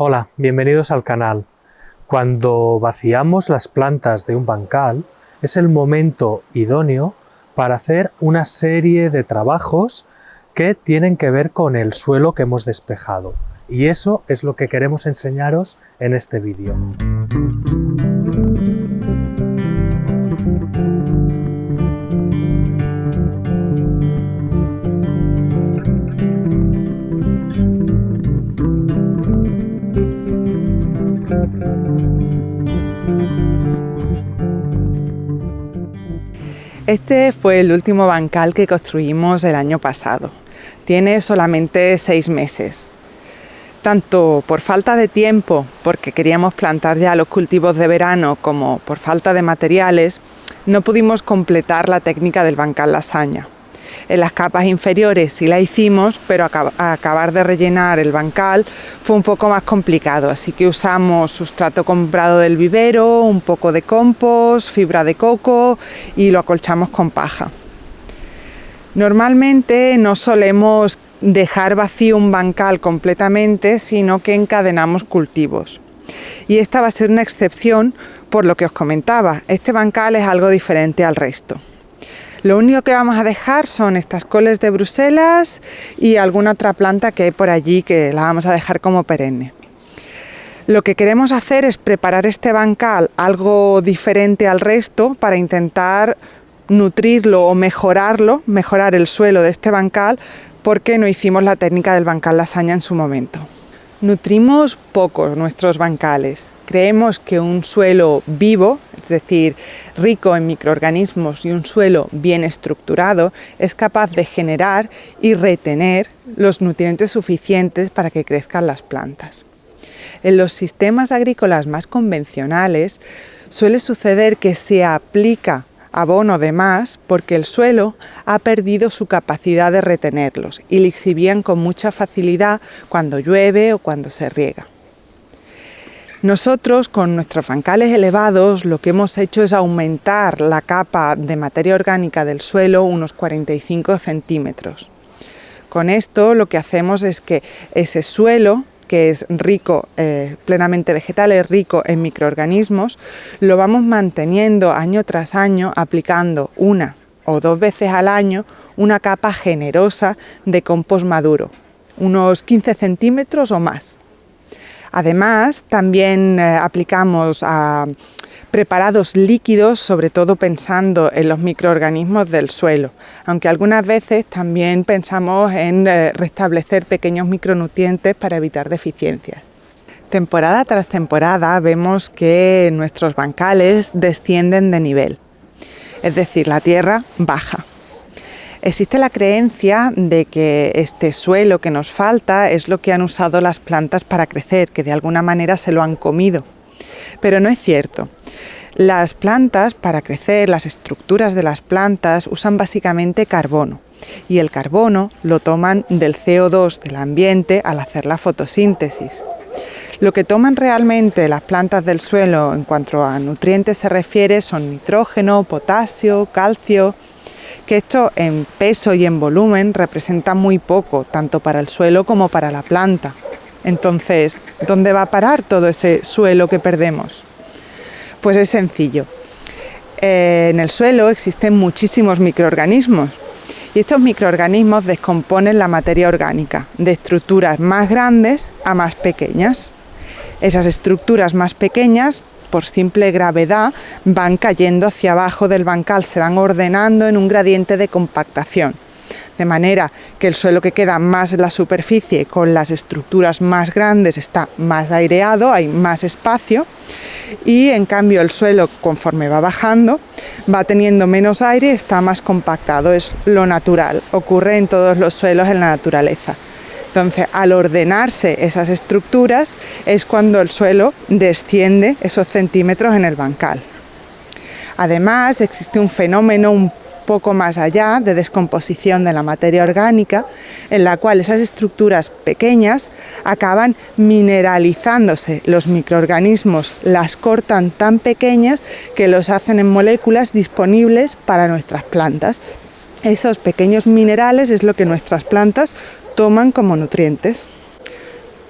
Hola, bienvenidos al canal. Cuando vaciamos las plantas de un bancal, es el momento idóneo para hacer una serie de trabajos que tienen que ver con el suelo que hemos despejado. Y eso es lo que queremos enseñaros en este vídeo. Este fue el último bancal que construimos el año pasado. Tiene solamente 6 meses. Tanto por falta de tiempo, porque queríamos plantar ya los cultivos de verano, como por falta de materiales, no pudimos completar la técnica del bancal lasaña. En las capas inferiores sí la hicimos, pero acabar de rellenar el bancal fue un poco más complicado, así que usamos sustrato comprado del vivero, un poco de compost, fibra de coco y lo acolchamos con paja. Normalmente no solemos dejar vacío un bancal completamente, sino que encadenamos cultivos. Y esta va a ser una excepción por lo que os comentaba. Este bancal es algo diferente al resto. Lo único que vamos a dejar son estas coles de Bruselas y alguna otra planta que hay por allí que la vamos a dejar como perenne. Lo que queremos hacer es preparar este bancal algo diferente al resto para intentar nutrirlo o mejorar el suelo de este bancal, porque no hicimos la técnica del bancal lasaña en su momento. Nutrimos poco nuestros bancales. Creemos que un suelo vivo, es decir, rico en microorganismos, y un suelo bien estructurado es capaz de generar y retener los nutrientes suficientes para que crezcan las plantas. En los sistemas agrícolas más convencionales suele suceder que se aplica abono de más porque el suelo ha perdido su capacidad de retenerlos y lixivían con mucha facilidad cuando llueve o cuando se riega. Nosotros, con nuestros bancales elevados, lo que hemos hecho es aumentar la capa de materia orgánica del suelo unos 45 centímetros. Con esto lo que hacemos es que ese suelo, que es rico, plenamente vegetal, es rico en microorganismos, lo vamos manteniendo año tras año, aplicando 1 o 2 veces al año una capa generosa de compost maduro, unos 15 centímetros o más. Además, también aplicamos preparados líquidos, sobre todo pensando en los microorganismos del suelo, aunque algunas veces también pensamos en restablecer pequeños micronutrientes para evitar deficiencias. Temporada tras temporada vemos que nuestros bancales descienden de nivel, es decir, la tierra baja. Existe la creencia de que este suelo que nos falta es lo que han usado las plantas para crecer, que de alguna manera se lo han comido. Pero no es cierto. Las plantas, para crecer, las estructuras de las plantas usan básicamente carbono. Y el carbono lo toman del CO2 del ambiente al hacer la fotosíntesis. Lo que toman realmente las plantas del suelo en cuanto a nutrientes se refiere son nitrógeno, potasio, calcio, que esto en peso y en volumen representa muy poco, tanto para el suelo como para la planta. Entonces, ¿dónde va a parar todo ese suelo que perdemos? Pues es sencillo. En el suelo existen muchísimos microorganismos y estos microorganismos descomponen la materia orgánica de estructuras más grandes a más pequeñas. Esas estructuras más pequeñas, por simple gravedad, van cayendo hacia abajo del bancal, se van ordenando en un gradiente de compactación, de manera que el suelo que queda más en la superficie con las estructuras más grandes está más aireado, hay más espacio, y en cambio el suelo, conforme va bajando, va teniendo menos aire, está más compactado. Es lo natural, ocurre en todos los suelos en la naturaleza. Entonces, al ordenarse esas estructuras es cuando el suelo desciende esos centímetros en el bancal. Además, existe un fenómeno un poco más allá de descomposición de la materia orgánica, en la cual esas estructuras pequeñas acaban mineralizándose. Los microorganismos las cortan tan pequeñas que los hacen en moléculas disponibles para nuestras plantas. Esos pequeños minerales es lo que nuestras plantas toman como nutrientes.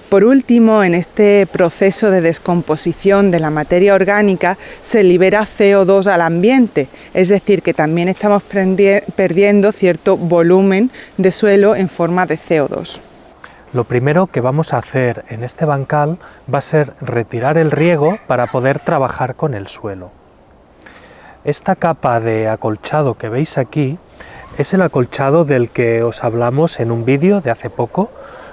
Por último, en este proceso de descomposición de la materia orgánica se libera CO2 al ambiente, es decir, que también estamos perdiendo cierto volumen de suelo en forma de CO2. Lo primero que vamos a hacer en este bancal va a ser retirar el riego para poder trabajar con el suelo. Esta capa de acolchado que veis aquí es el acolchado del que os hablamos en un vídeo de hace poco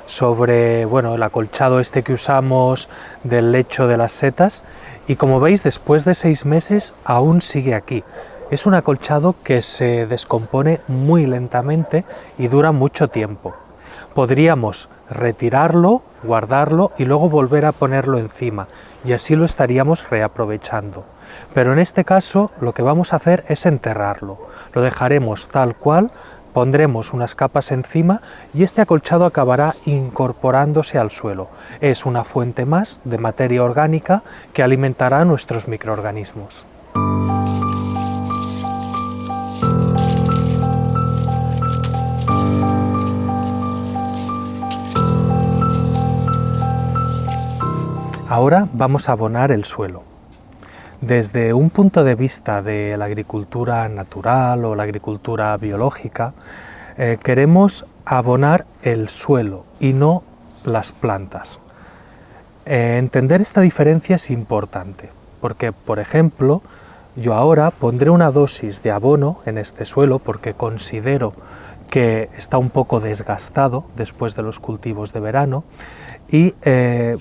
sobre el acolchado este que usamos del lecho de las setas, y como veis, después de 6 meses aún sigue aquí. Es un acolchado que se descompone muy lentamente y dura mucho tiempo. Podríamos retirarlo, guardarlo y luego volver a ponerlo encima, y así lo estaríamos reaprovechando. Pero en este caso lo que vamos a hacer es enterrarlo. Lo dejaremos tal cual, pondremos unas capas encima y este acolchado acabará incorporándose al suelo. Es una fuente más de materia orgánica que alimentará a nuestros microorganismos. Ahora vamos a abonar el suelo. Desde un punto de vista de la agricultura natural o la agricultura biológica, queremos abonar el suelo y no las plantas. Entender esta diferencia es importante, porque, por ejemplo, yo ahora pondré una dosis de abono en este suelo porque considero que está un poco desgastado después de los cultivos de verano, y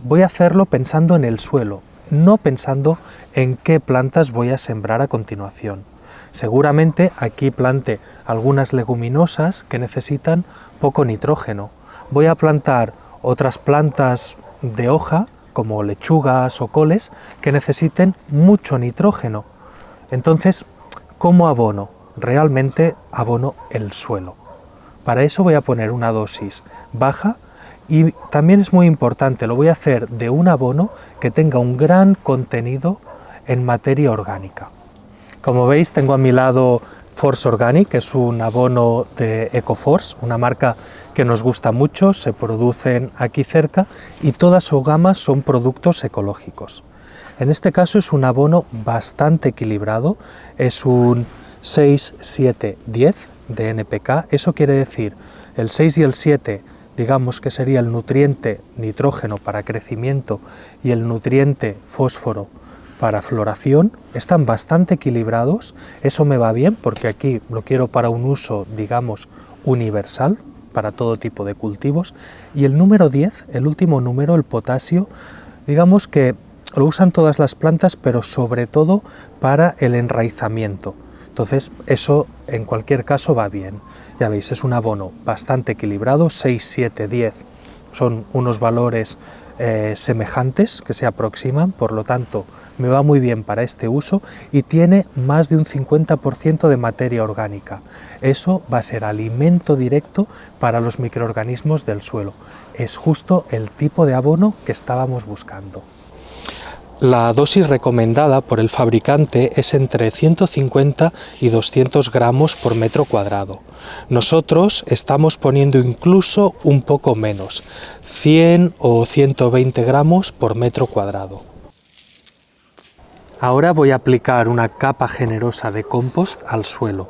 voy a hacerlo pensando en el suelo, no pensando en qué plantas voy a sembrar a continuación. Seguramente aquí plante algunas leguminosas que necesitan poco nitrógeno. Voy a plantar otras plantas de hoja, como lechugas o coles, que necesiten mucho nitrógeno. Entonces, ¿cómo abono? Realmente abono el suelo. Para eso voy a poner una dosis baja. Y también es muy importante, lo voy a hacer de un abono que tenga un gran contenido en materia orgánica. Como veis, tengo a mi lado Force Organic, que es un abono de Ecoforce, una marca que nos gusta mucho, se producen aquí cerca y toda su gama son productos ecológicos. En este caso es un abono bastante equilibrado, es un 6-7-10 de NPK, eso quiere decir el 6 y el 7, digamos que sería el nutriente nitrógeno para crecimiento y el nutriente fósforo para floración, están bastante equilibrados. Eso me va bien porque aquí lo quiero para un uso, digamos, universal, para todo tipo de cultivos. Y el número 10, el último número, el potasio, digamos que lo usan todas las plantas, pero sobre todo para el enraizamiento. Entonces eso en cualquier caso va bien. Ya veis, es un abono bastante equilibrado, 6, 7, 10 son unos valores semejantes que se aproximan, por lo tanto me va muy bien para este uso y tiene más de un 50% de materia orgánica. Eso va a ser alimento directo para los microorganismos del suelo. Es justo el tipo de abono que estábamos buscando. La dosis recomendada por el fabricante es entre 150 y 200 gramos por metro cuadrado. Nosotros estamos poniendo incluso un poco menos, 100 o 120 gramos por metro cuadrado. Ahora voy a aplicar una capa generosa de compost al suelo.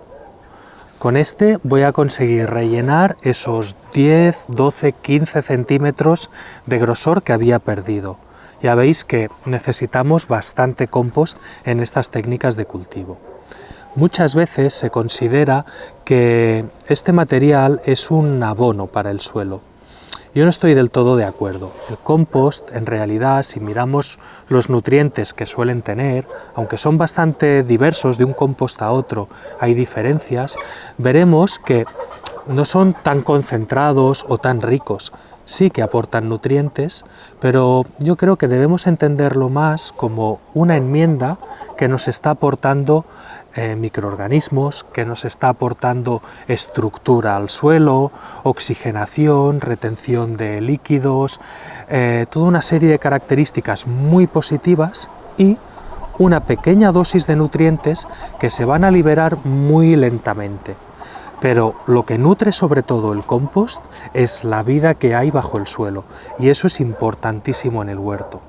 Con este voy a conseguir rellenar esos 10, 12, 15 centímetros de grosor que había perdido. Ya veis que necesitamos bastante compost en estas técnicas de cultivo. Muchas veces se considera que este material es un abono para el suelo. Yo no estoy del todo de acuerdo. El compost, en realidad, si miramos los nutrientes que suelen tener, aunque son bastante diversos de un compost a otro, hay diferencias, veremos que no son tan concentrados o tan ricos. Sí que aportan nutrientes, pero yo creo que debemos entenderlo más como una enmienda que nos está aportando microorganismos, que nos está aportando estructura al suelo, oxigenación, retención de líquidos, toda una serie de características muy positivas y una pequeña dosis de nutrientes que se van a liberar muy lentamente. Pero lo que nutre sobre todo el compost es la vida que hay bajo el suelo, y eso es importantísimo en el huerto.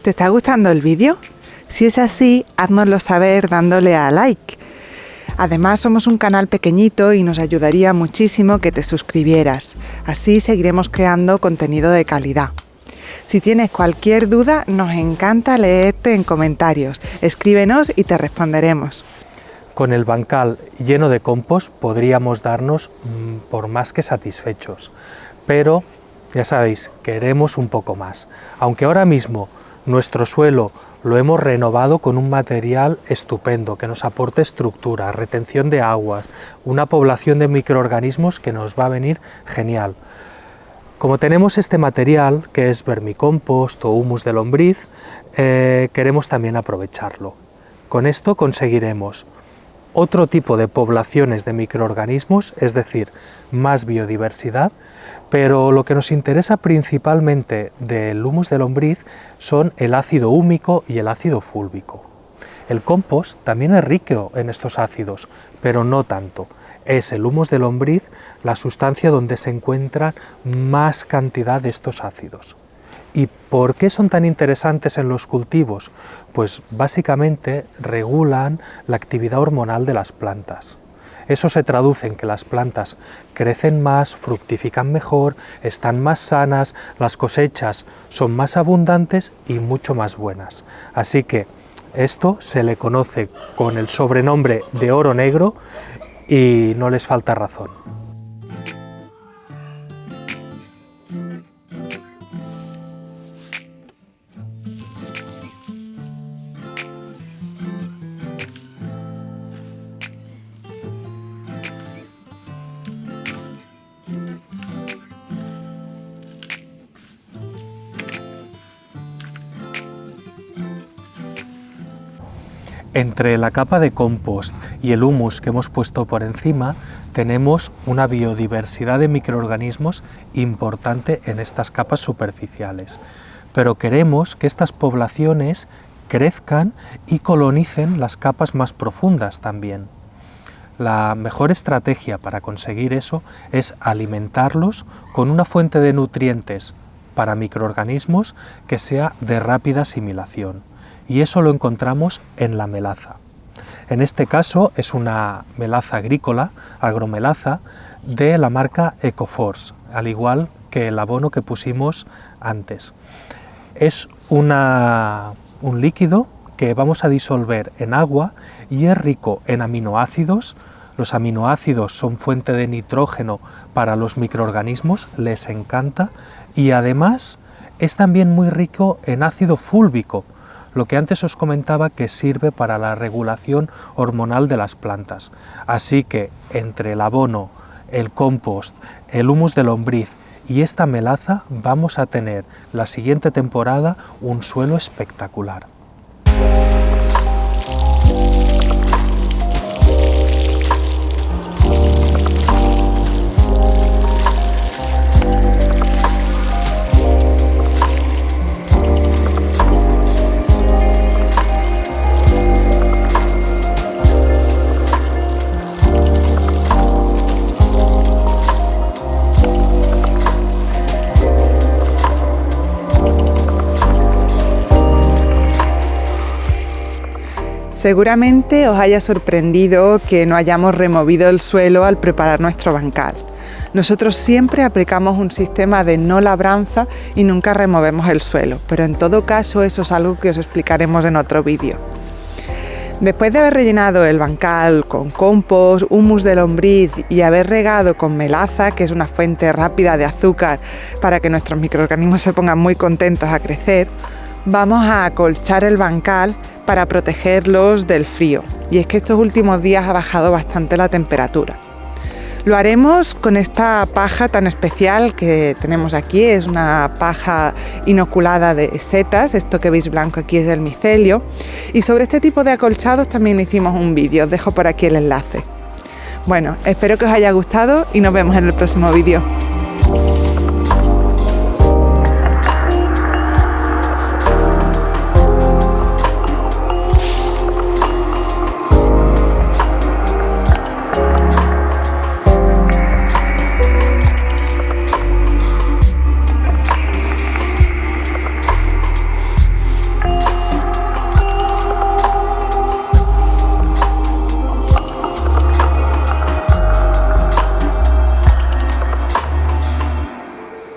¿Te está gustando el vídeo? Si es así, háznoslo saber dándole a like. Además, somos un canal pequeñito y nos ayudaría muchísimo que te suscribieras. Así seguiremos creando contenido de calidad. Si tienes cualquier duda, nos encanta leerte en comentarios. Escríbenos y te responderemos. Con el bancal lleno de compost podríamos darnos por más que satisfechos, pero ya sabéis, queremos un poco más. Aunque ahora mismo nuestro suelo lo hemos renovado con un material estupendo que nos aporta estructura, retención de aguas, una población de microorganismos que nos va a venir genial. Como tenemos este material, que es vermicompost o humus de lombriz, queremos también aprovecharlo. Con esto conseguiremos otro tipo de poblaciones de microorganismos, es decir, más biodiversidad, pero lo que nos interesa principalmente del humus de lombriz son el ácido húmico y el ácido fúlvico. El compost también es rico en estos ácidos, pero no tanto. Es el humus de lombriz la sustancia donde se encuentra más cantidad de estos ácidos. ¿Y por qué son tan interesantes en los cultivos? Pues básicamente regulan la actividad hormonal de las plantas. Eso se traduce en que las plantas crecen más, fructifican mejor, están más sanas, las cosechas son más abundantes y mucho más buenas. Así que esto se le conoce con el sobrenombre de oro negro y no les falta razón. Entre la capa de compost y el humus que hemos puesto por encima, tenemos una biodiversidad de microorganismos importante en estas capas superficiales. Pero queremos que estas poblaciones crezcan y colonicen las capas más profundas también. La mejor estrategia para conseguir eso es alimentarlos con una fuente de nutrientes para microorganismos que sea de rápida asimilación. Y eso lo encontramos en la melaza. En este caso es una melaza agrícola, agromelaza, de la marca Ecoforce, al igual que el abono que pusimos antes. Es un líquido que vamos a disolver en agua y es rico en aminoácidos. Los aminoácidos son fuente de nitrógeno para los microorganismos, les encanta, y además es también muy rico en ácido fúlvico, lo que antes os comentaba que sirve para la regulación hormonal de las plantas. Así que entre el abono, el compost, el humus de lombriz y esta melaza vamos a tener la siguiente temporada un suelo espectacular. Seguramente os haya sorprendido que no hayamos removido el suelo al preparar nuestro bancal. Nosotros siempre aplicamos un sistema de no labranza y nunca removemos el suelo, pero en todo caso eso es algo que os explicaremos en otro vídeo. Después de haber rellenado el bancal con compost, humus de lombriz y haber regado con melaza, que es una fuente rápida de azúcar para que nuestros microorganismos se pongan muy contentos a crecer, vamos a acolchar el bancal para protegerlos del frío. Y es que estos últimos días ha bajado bastante la temperatura. Lo haremos con esta paja tan especial que tenemos aquí, es una paja inoculada de setas, esto que veis blanco aquí es del micelio, y sobre este tipo de acolchados también hicimos un vídeo, os dejo por aquí el enlace. Bueno, espero que os haya gustado y nos vemos en el próximo vídeo.